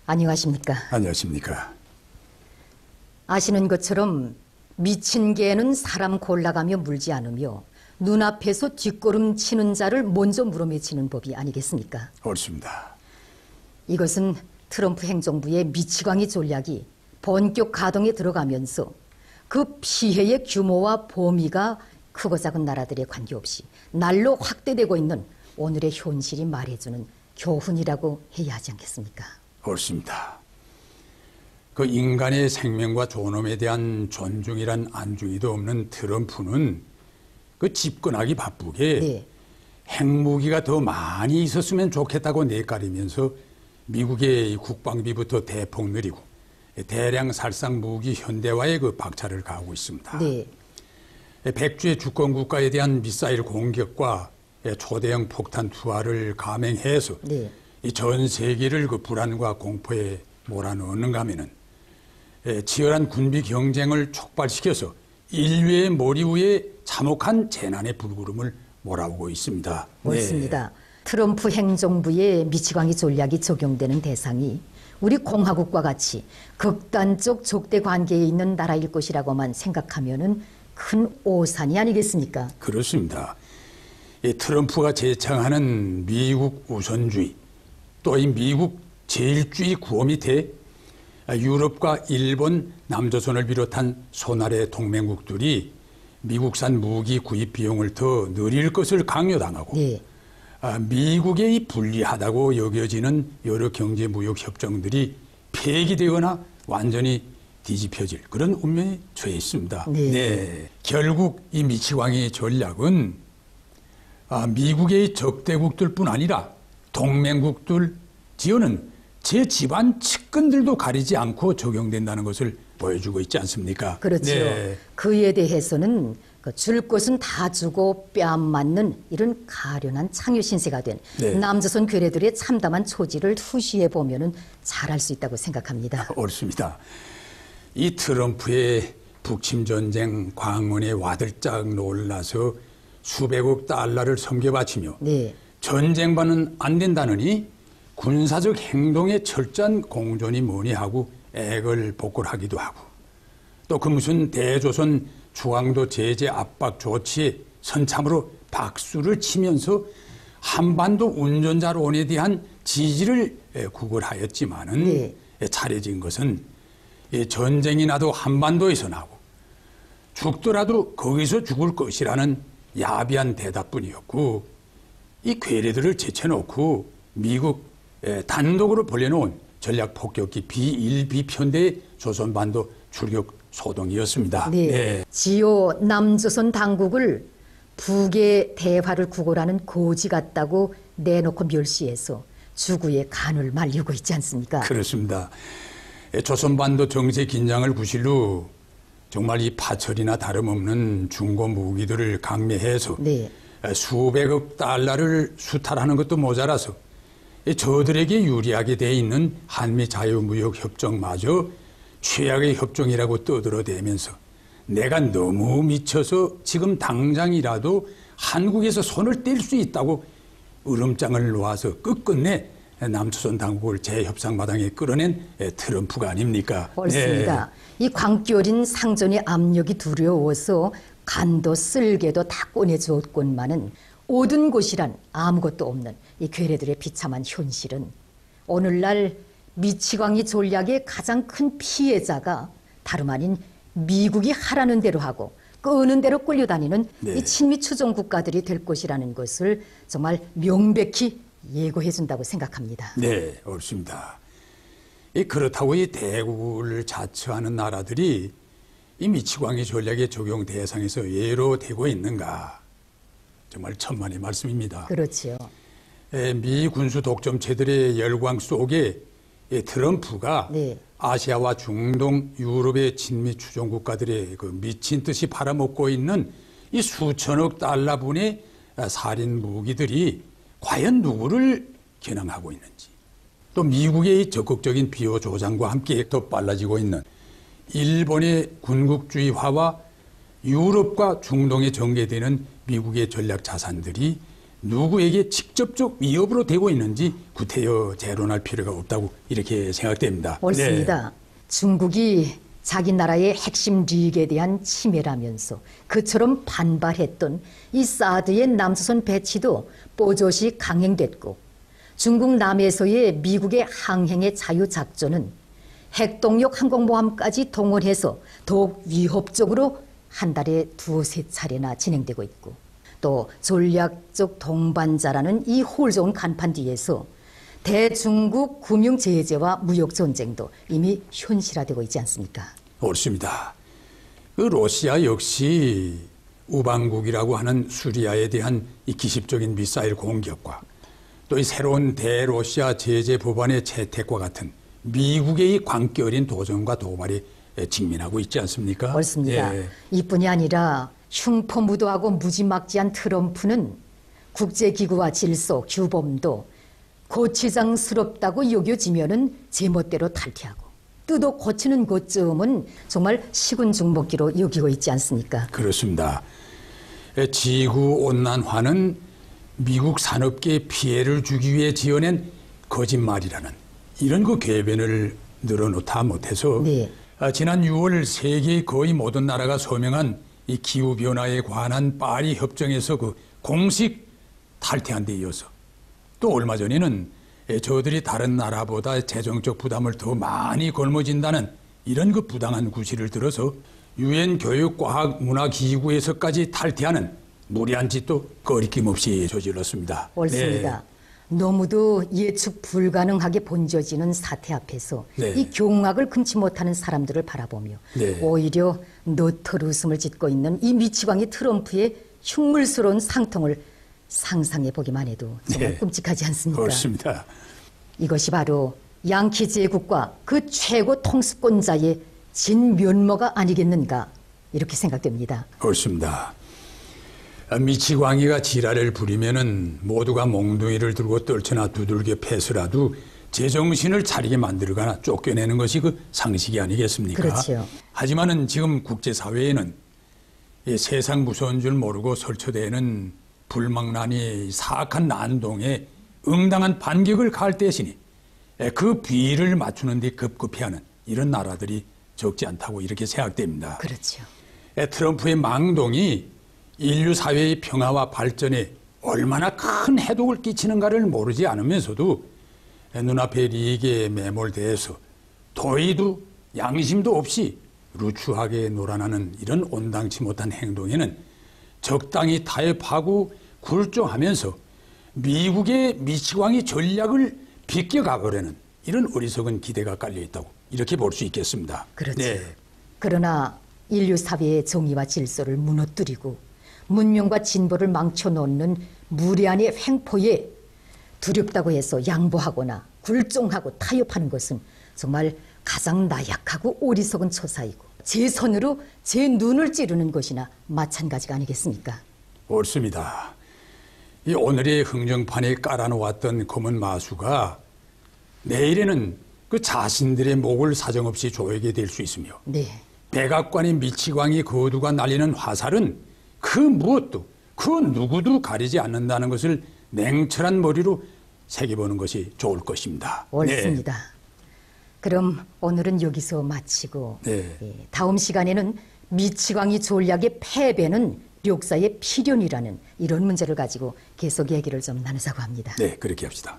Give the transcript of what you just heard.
안녕하십니까? 안녕하십니까? 아시는 것처럼 미친 개는 사람 골라가며 물지 않으며 눈앞에서 뒷걸음 치는 자를 먼저 물어매치는 법이 아니겠습니까? 옳습니다. 이것은 트럼프 행정부의 미치광이 전략이 본격 가동에 들어가면서 그 피해의 규모와 범위가 크고 작은 나라들에 관계없이 날로 확대되고 있는 오늘의 현실이 말해주는 교훈이라고 해야 하지 않겠습니까? 옳습니다. 그 인간의 생명과 존엄에 대한 존중이란 안중이도 없는 트럼프는 그 집권하기 바쁘게 핵무기가 더 많이 있었으면 좋겠다고 내까리면서 미국의 국방비부터 대폭 늘리고 대량 살상 무기 현대화에 그 박차를 가하고 있습니다. 백주의 주권 국가에 대한 미사일 공격과 초대형 폭탄 투하를 감행해서 이 전 세계를 그 불안과 공포에 몰아넣는가 하면은 치열한 군비 경쟁을 촉발시켜서 인류의 머리 위에 참혹한 재난의 불구름을 몰아오고 있습니다. 옳습니다. 트럼프 행정부의 미치광이 전략이 적용되는 대상이 우리 공화국과 같이 극단적 적대 관계에 있는 나라일 것이라고만 생각하면은 큰 오산이 아니겠습니까? 그렇습니다. 이 트럼프가 제창하는 미국 우선주의, 또 이 미국 제일주의 구호 밑에 유럽과 일본, 남조선을 비롯한 소나라의 동맹국들이 미국산 무기 구입 비용을 더 늘릴 것을 강요당하고 미국의 이 불리하다고 여겨지는 여러 경제 무역 협정들이 폐기되거나 완전히 뒤집혀질 그런 운명에 처해 있습니다. 결국 이 미치광이 전략은 미국의 적대국들뿐 아니라 동맹국들 지어는 제 집안 측근들도 가리지 않고 적용된다는 것을 보여주고 있지 않습니까? 그렇죠. 그에 대해서는 줄 것은 다 주고 뺨 맞는 이런 가련한 창유 신세가 된 남조선 괴뢰들의 참담한 초지를 투시해 보면은 잘할 수 있다고 생각합니다. 옳습니다. 이 트럼프의 북침 전쟁 광원에 와들짝 놀라서 수백억 달러를 섬겨 바치며 전쟁반은 안 된다느니 군사적 행동의 철저한 공존이 뭐니 하고 액을 복굴하기도 하고 또 그 무슨 대조선 중앙도 제재 압박 조치에 선참으로 박수를 치면서 한반도 운전자론에 대한 지지를 구걸하였지만은 차려진 것은 전쟁이 나도 한반도에서 나고 죽더라도 거기서 죽을 것이라는 야비한 대답뿐이었고 이 괴뢰들을 제쳐놓고 미국 단독으로 벌려놓은 전략 폭격기 B1, B편대의 조선반도 출격 소동이었습니다. 지요 남조선 당국을 북의 대화를 구걸하는 거지 같다고 내놓고 멸시해서 주구의 간을 말리고 있지 않습니까? 그렇습니다. 조선반도 정세 긴장을 부실 후 정말 이 파철이나 다름없는 중고 무기들을 강매해서 수백억 달러를 수탈하는 것도 모자라서 저들에게 유리하게 돼 있는 한미 자유무역협정마저 최악의 협정이라고 떠들어대면서 내가 너무 미쳐서 지금 당장이라도 한국에서 손을 뗄 수 있다고 으름장을 놓아서 끝끝내 남조선 당국을 재협상 마당에 끌어낸 트럼프가 아닙니까? 옳습니다. 이 광기어린 상전의 압력이 두려워서 간도 쓸개도 다 꺼내주었건만은 오든 곳이란 아무것도 없는 이 괴뢰들의 비참한 현실은 오늘날 미치광이 전략의 가장 큰 피해자가 다름 아닌 미국이 하라는 대로 하고 끄는 대로 끌려다니는 이 친미 추종 국가들이 될 것이라는 것을 정말 명백히 예고해 준다고 생각합니다. 네, 옳습니다. 그렇다고 이 대국을 자처하는 나라들이 이 미치광이 전략의 적용 대상에서 예로 되고 있는가? 정말 천만의 말씀입니다. 그렇죠. 미 군수 독점체들의 열광 속에 트럼프가 아시아와 중동, 유럽의 친미 추종 국가들의 그 미친 듯이 팔아먹고 있는 이 수천억 달러분의 살인 무기들이 과연 누구를 겨냥하고 있는지, 또 미국의 적극적인 비호 조장과 함께 더 빨라지고 있는 일본의 군국주의화와 유럽과 중동에 전개되는 미국의 전략 자산들이 누구에게 직접적 위협으로 되고 있는지 구태여 재론할 필요가 없다고 이렇게 생각됩니다. 옳습니다. 네. 중국이 자기 나라의 핵심 리익에 대한 침해라면서 그처럼 반발했던 이 사드의 남조선 배치도 뽀조시 강행됐고, 중국 남해에서의 미국의 항행의 자유작전은 핵동력 항공모함까지 동원해서 더욱 위협적으로 한 달에 두세 차례나 진행되고 있고, 또 전략적 동반자라는 이 홀 좋은 간판 뒤에서 대중국 금융 제재와 무역 전쟁도 이미 현실화되고 있지 않습니까? 옳습니다. 그 러시아 역시 우방국이라고 하는 수리아에 대한 이 기습적인 미사일 공격과 또 이 새로운 대러시아 제재 법안의 채택과 같은 미국의 이 광기 어린 도전과 도발에 직면하고 있지 않습니까? 옳습니다. 예. 이뿐이 아니라 흉포무도하고 무지막지한 트럼프는 국제기구와 질서, 규범도 고치장스럽다고 여겨지면은 제멋대로 탈퇴하고, 뜯어 고치는 것쯤은 정말 시군중먹기로 여기고 있지 않습니까? 그렇습니다. 지구온난화는 미국 산업계에 피해를 주기 위해 지어낸 거짓말이라는 이런 그 궤변을 늘어놓다 못해서 네. 지난 6월 세계의 거의 모든 나라가 서명한 이 기후변화에 관한 파리 협정에서 그 공식 탈퇴한 데 이어서 또 얼마 전에는 저들이 다른 나라보다 재정적 부담을 더 많이 걸머진다는 이런 그 부당한 구실을 들어서 유엔 교육과학문화기구에서까지 탈퇴하는 무리한 짓도 거리낌 없이 저질렀습니다. 옳습니다. 네. 너무도 예측 불가능하게 번져지는 사태 앞에서 네. 이 경악을 금치 못하는 사람들을 바라보며 네. 오히려 너털 웃음을 짓고 있는 이 미치광이 트럼프의 흉물스러운 상통을 상상해 보기만 해도 정말 네. 끔찍하지 않습니까? 그렇습니다. 이것이 바로 양키 제국과 그 최고 통수권자의 진면모가 아니겠는가 이렇게 생각됩니다. 그렇습니다. 미치광이가 지랄을 부리면은 모두가 몽둥이를 들고 떨쳐나 두들겨 패서라도 제정신을 차리게 만들거나 쫓겨내는 것이 그 상식이 아니겠습니까? 그렇죠. 하지만은 지금 국제사회에는 이 세상 무서운 줄 모르고 설쳐대는 불망난이 사악한 난동에 응당한 반격을 가할 대신에 그 비를 맞추는 데 급급해하는 이런 나라들이 적지 않다고 이렇게 생각됩니다. 그렇죠. 트럼프의 망동이 인류 사회의 평화와 발전에 얼마나 큰 해독을 끼치는가를 모르지 않으면서도 눈앞의利益에 매몰돼서 도의도 양심도 없이 루추하게 놀아나는 이런 온당치 못한 행동에는 적당히 타협하고 굴종하면서 미국의 미치광이 전략을 비껴가거라는 이런 어리석은 기대가 깔려있다고 이렇게 볼 수 있겠습니다. 그렇죠. 네. 그러나 인류 사회의 정의와 질서를 무너뜨리고 문명과 진보를 망쳐놓는 무례한의 횡포에 두렵다고 해서 양보하거나 굴종하고 타협하는 것은 정말 가장 나약하고 어리석은 처사이고 제 손으로 제 눈을 찌르는 것이나 마찬가지가 아니겠습니까? 옳습니다. 이 오늘의 흥정판에 깔아놓았던 검은 마수가 내일에는 그 자신들의 목을 사정없이 조이게 될 수 있으며 네. 백악관의 미치광이 거두가 날리는 화살은 그 무엇도 그 누구도 가리지 않는다는 것을 냉철한 머리로 새겨보는 것이 좋을 것입니다. 옳습니다. 네. 그럼 오늘은 여기서 마치고 네. 다음 시간에는 미치광이 전략의 패배는 역사의 필연이라는 이런 문제를 가지고 계속 얘기를 좀 나누자고 합니다. 네, 그렇게 합시다.